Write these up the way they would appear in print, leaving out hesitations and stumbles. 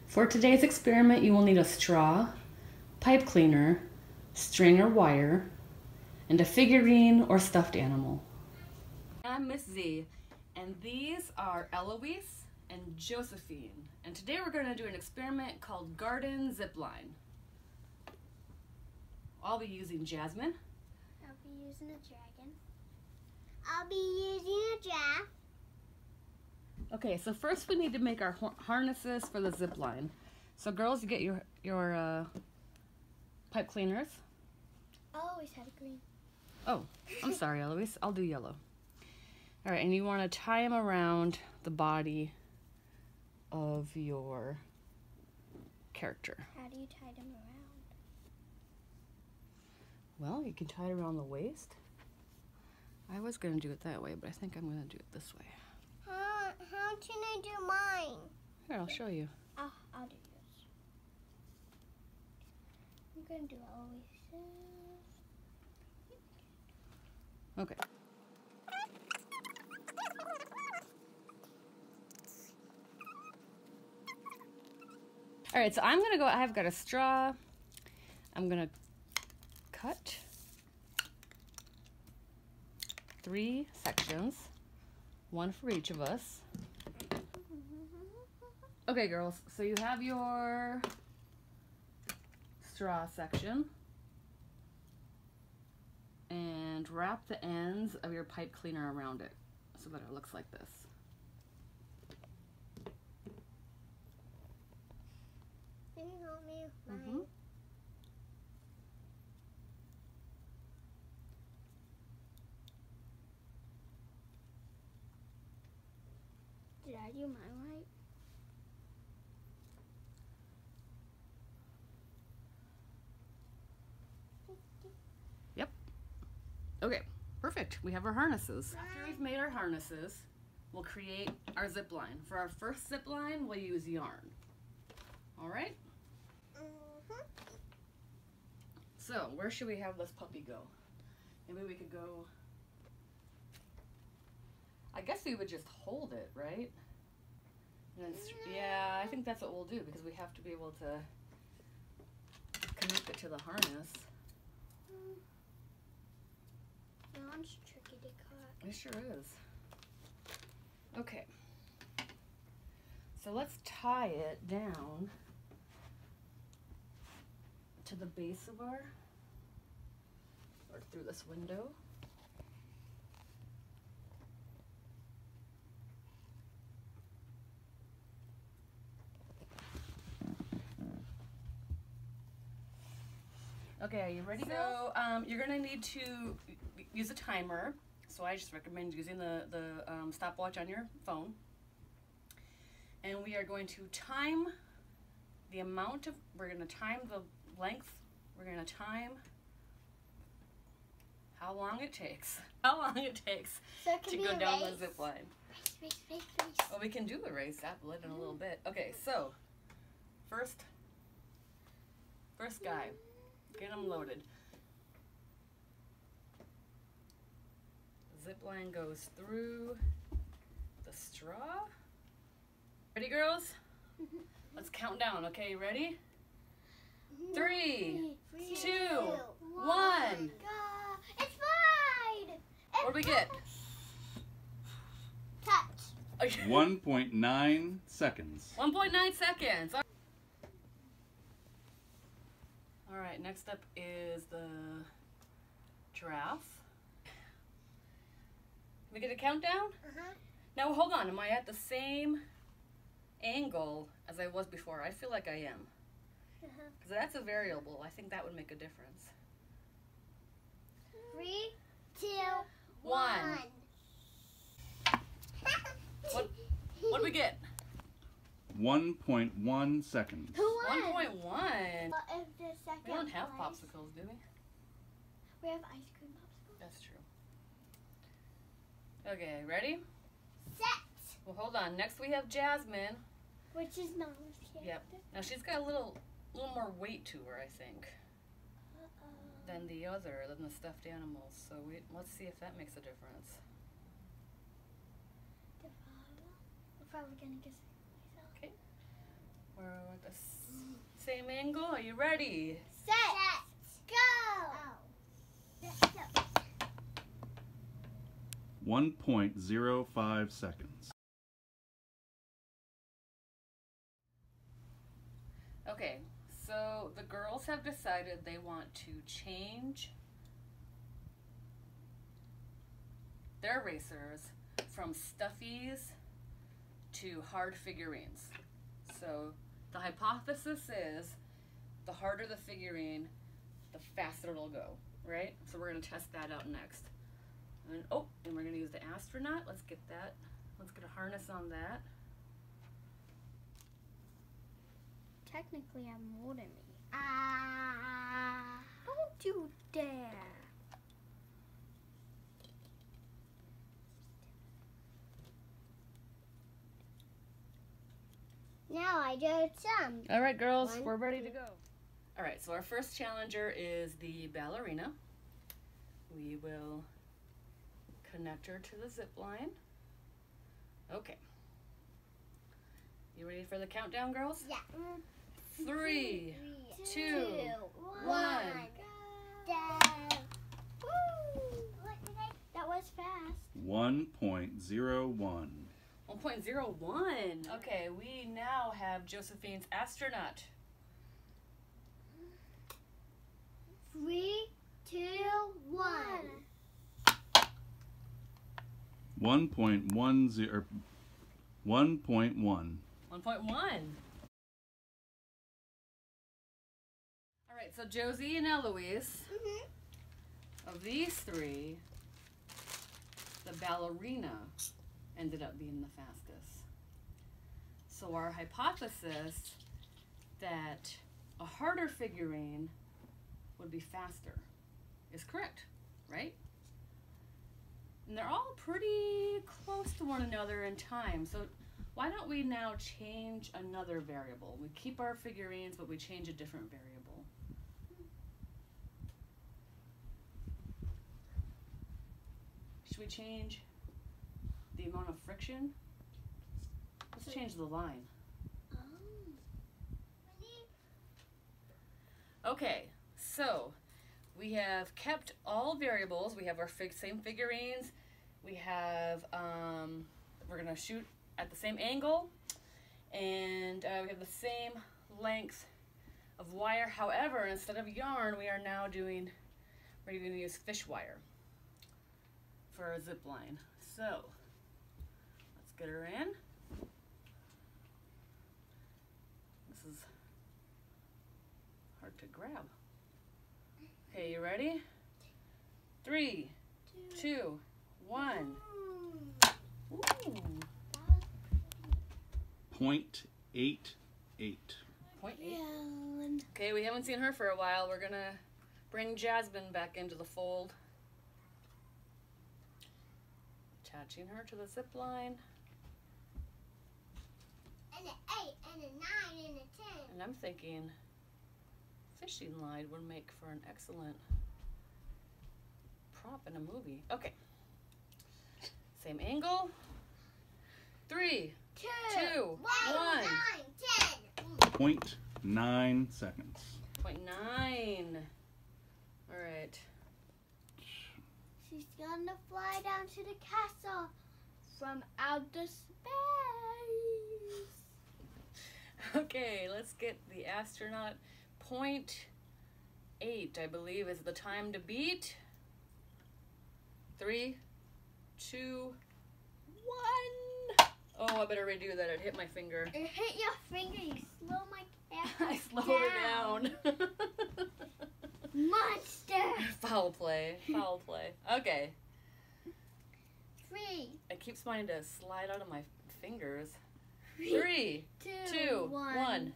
For today's experiment, you will need a straw, pipe cleaner, string or wire, and a figurine or stuffed animal. I'm Miss Z, and these are Eloise and Josephine. And today we're going to do an experiment called Garden Zipline. I'll be using Jasmine. I'll be using a dragon. I'll be using a giraffe. Okay, so first we need to make our harnesses for the zip line. So girls, you get your pipe cleaners. I always had a green. Oh, I'm sorry, Eloise. I'll do yellow. All right, and you want to tie them around the body of your character. How do you tie them around? Well, you can tie it around the waist. I was going to do it that way, but I think I'm going to do it this way. How can I do mine? Here, I'll show you. I'll do yours. I'm going to do Eloise's. Okay. All right, so I'm going to go, I've got a straw. I'm going to cut 3 sections, 1 for each of us. Okay, girls, so you have your straw section, and wrap the ends of your pipe cleaner around it so that it looks like this. Can you help me with mine? Did I do mine right? Yep. Okay, perfect. We have our harnesses. After we've made our harnesses, we'll create our zip line. For our first zip line, we'll use yarn. All right? So, where should we have this puppy go? Maybe we could go... I guess we would just hold it, right? And yeah, I think that's what we'll do because we have to be able to connect it to the harness. Yarn's tricky to cut. It sure is. Okay. So let's tie it down to the base of our, or through this window. Okay, are you ready? So you're gonna need to use a timer. So I just recommend using the stopwatch on your phone. And we are going to time the amount of, we're gonna time the length, we're gonna time how long it takes So it to can go be down a the zip line. Race. Well, we can do a race athlete in a little bit. Okay, so first guy, get him loaded. Zip line goes through the straw. Ready, girls? Let's count down. Okay, you ready? 3, 2, 1. It's fine. What do we get? Touch. 1.9 seconds. 1.9 seconds. All right, next up is the giraffe. We get a countdown? Now hold on, am I at the same angle as I was before? I feel like I am. Because that's a variable. I think that would make a difference. 3, 2, 1. What do we get? 1.1 seconds. Who won? 1.1. But if the second We don't have place- popsicles, do we? We have ice cream popsicles. That's true. Okay, ready? Set. Well, hold on. Next we have Jasmine. Which is Nana's character. Yep. Now she's got a little more weight to her, I think, than the stuffed animals. So let's see if that makes a difference. We're probably gonna guess myself. Okay. We're at same angle. Are you ready? Set. Go. Go. 1.05 seconds. Okay, so the girls have decided they want to change their racers from stuffies to hard figurines. So the hypothesis is the harder the figurine, the faster it'll go, right? So we're gonna test that out next. And we're gonna use the astronaut. Let's get a harness on that. Technically, I'm more than me. Don't you dare. Now I do some. All right, girls, 1, we're ready to go. All right, so our first challenger is the ballerina. We will connect her to the zip line. Okay. You ready for the countdown, girls? Yeah. 3, 2, 1. That was fast. 1.01. 1.01. Okay, we now have Josephine's astronaut. 3, 2, 1. 1.10. 1.1. 1.1. All right, so Josie and Eloise, of these three, the ballerina ended up being the fastest. So our hypothesis that a harder figurine would be faster is correct, right? And they're all pretty close to one another in time. So why don't we now change another variable? We keep our figurines, but we change a different variable. Should we change the amount of friction? Let's change the line. Okay, so we have kept all variables. We have our same figurines. We have, we're gonna shoot at the same angle, and we have the same length of wire. However, instead of yarn, we are now we're gonna use fish wire for our zip line. So let's get her in. This is hard to grab. Okay, you ready? 3, 2, 1. Ooh. 0.88. 0.8. Okay, we haven't seen her for a while. We're gonna bring Jasmine back into the fold. Attaching her to the zip line. And an 8, and a 9, and a 10. And I'm thinking fishing line would make for an excellent prop in a movie. Okay. Same angle. 3, 2, 1. 0.9 seconds. 0.9. All right. She's gonna fly down to the castle from outer space. Okay, let's get the astronaut. 0.8, I believe, is the time to beat. 3, 2, 1. Oh, I better redo that. It hit my finger. It hit your finger. You slow my camera. I slowed her down. Monster. Foul play. Foul play. Okay. 3, It keeps wanting to slide out of my fingers. 3, 2, 1.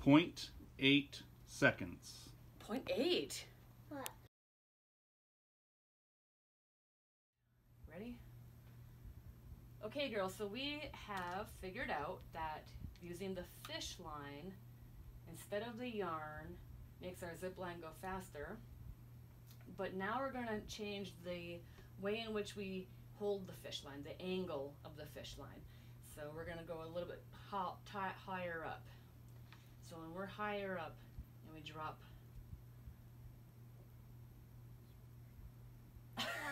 0.8 seconds. 0.8. What? Ready? Okay, girls, so we have figured out that using the fish line instead of the yarn makes our zip line go faster. But now we're going to change the way in which we hold the fish line, the angle of the fish line. So we're gonna go a little bit higher up. So when we're higher up and we drop.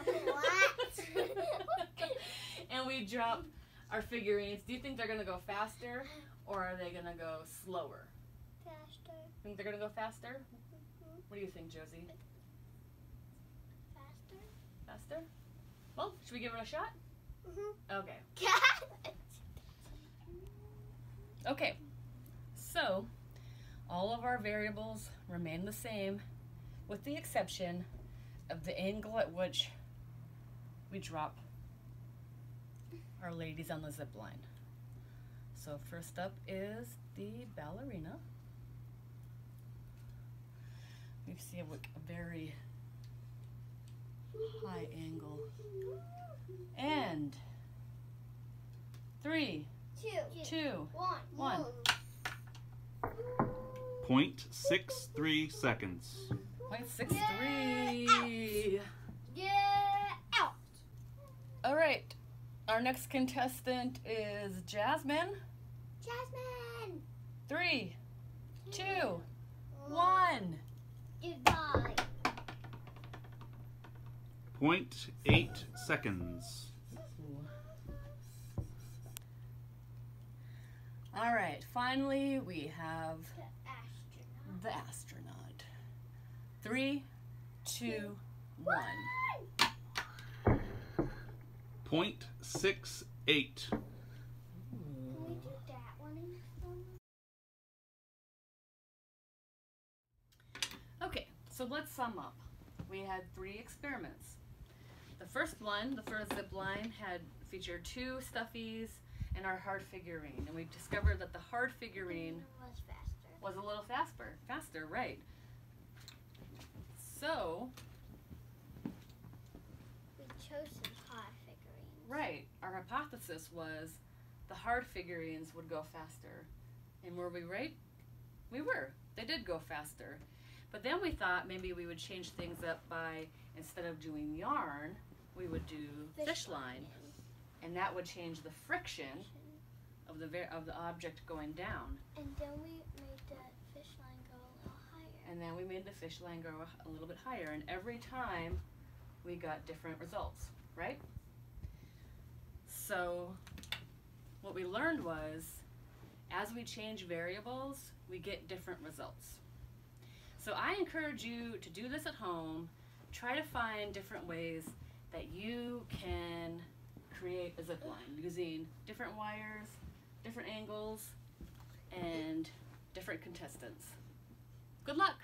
What? And we drop our figurines. Do you think they're gonna go faster or are they gonna go slower? Faster. Think they're gonna go faster? Mhm. What do you think, Josie? Faster. Faster? Well, should we give it a shot? Mhm. Okay. Okay. So, all of our variables remain the same with the exception of the angle at which we drop our ladies on the zip line. So first up is the ballerina. We see a very high angle. And 3, 2, 1. 0.63 seconds. 0.63. Get out. All right. Our next contestant is Jasmine. Jasmine. 3, 2, 1. Goodbye. 0.8 seconds. All right. Finally, we have The astronaut. the astronaut. 3, 2, 1. 0.68. Can we do that one instead? Okay, so let's sum up. We had 3 experiments. The first one, the first zip line, had featured 2 stuffies and our hard figurine, and we discovered that the hard figurine Was faster. was a little faster, right? So, We chose some hot figurines. right, our hypothesis was the hard figurines would go faster. And were we right? We were. They did go faster. But then we thought maybe we would change things up by, instead of doing yarn, we would do fish line. And that would change the friction of the object going down. And then we made the fish line go a little higher. And then we made the fish line go a little bit higher. And every time we got different results, right? So what we learned was, as we change variables, we get different results. So I encourage you to do this at home. Try to find different ways that you can create a zip line using different wires, different angles, and different contestants. Good luck!